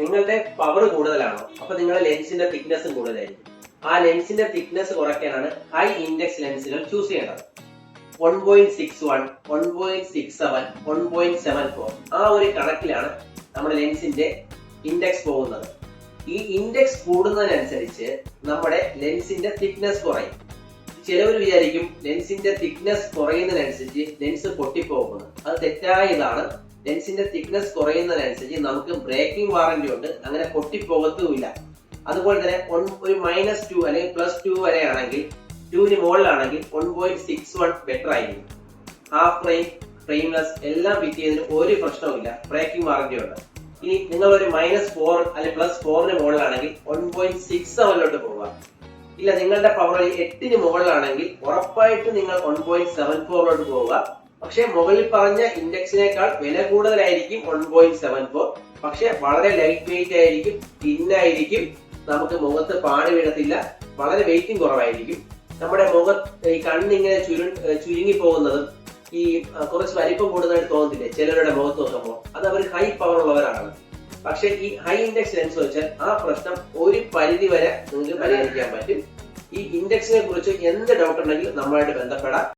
നിങ്ങളുടെ പവർ കൂടുതലാണോ അപ്പൊ നിങ്ങളുടെ ലെൻസിന്റെ തിക്നെസ്സും കൂടുതലായിരിക്കും. ആ ലെൻസിന്റെ തിക്നെസ് കുറയ്ക്കാനാണ് ഹൈ ഇൻഡെക്സ് ലെൻസുകൾ ചൂസ് ചെയ്യേണ്ടത്. 1.61, 1.67, 1.74 ആ ഒരു കണക്കിലാണ് നമ്മുടെ ലെൻസിന്റെ ഇൻഡെക്സ് പോകുന്നത്. ഈ ഇൻഡെക്സ് കൂടുന്നതിനനുസരിച്ച് നമ്മുടെ ലെൻസിന്റെ തിക്നെസ് കുറയും. ചിലവർ വിചാരിക്കും ലെൻസിന്റെ തിക്നെസ് കുറയുന്നതിനനുസരിച്ച് ലെൻസ് പൊട്ടിപ്പോകുന്നത്. അത് തെറ്റായ ഇതാണ്. ലെൻസിന്റെ തിക്നെസ് കുറയുന്നതിനനുസരിച്ച് നമുക്ക് ബ്രേക്കിംഗ് വാറന്റി ഉണ്ട്, അങ്ങനെ പൊട്ടിപ്പോകത്തുമില്ല. അതുപോലെ തന്നെ ഒരു -2 അല്ലെങ്കിൽ +2 വരെ ആണെങ്കിൽ, 2ന് മുകളിലാണെങ്കിൽ 1.61 ബെറ്റർ ആയിരിക്കും. ഹാഫ് ഫ്രെയിം, ഫ്രെയിംലെസ് എല്ലാം ഫിറ്റ് ചെയ്തതിന് ഒരു പ്രശ്നവുമില്ല, ബ്രേക്കിംഗ് വാറന്റി ഉണ്ട്. ഇനി നിങ്ങൾ ഒരു -4 അല്ലെങ്കിൽ +4ന് മുകളിലാണെങ്കിൽ 1.67 പോവുക. ഇല്ല, നിങ്ങളുടെ പവർ 8ന് മുകളിലാണെങ്കിൽ ഉറപ്പായിട്ട് നിങ്ങൾ 1.74 പോവുക. പക്ഷെ മുകളിൽ പറഞ്ഞ ഇൻഡെക്സിനേക്കാൾ വില കൂടുതലായിരിക്കും 1.74. പക്ഷെ വളരെ ലൈറ്റ് വെയിറ്റ് ആയിരിക്കും, തിന്നായിരിക്കും, നമുക്ക് മുഖത്ത് പാട് വീഴത്തില്ല, വളരെ വെയിറ്റും കുറവായിരിക്കും. നമ്മുടെ ഈ കണ്ണിങ്ങനെ ചുരുങ്ങി പോകുന്നതും ഈ കുറച്ച് വലിപ്പം കൂടുതലായിട്ട് തോന്നത്തില്ലേ ചിലരുടെ മുഖത്ത് നോക്കുമ്പോൾ, അത് അവർ ഹൈ പവർ ഉള്ളവരാണ്. പക്ഷെ ഈ ഹൈ ഇൻഡെക്സ് ലെൻസ് വെച്ചാൽ ആ പ്രശ്നം ഒരു പരിധി വരെ നിങ്ങൾക്ക് പരിഹരിക്കാൻ പറ്റും. ഈ ഇൻഡെക്സിനെ കുറിച്ച് എന്ത് ഡൗട്ട് ഉണ്ടെങ്കിലും നമ്മളുമായിട്ട് ബന്ധപ്പെടാം.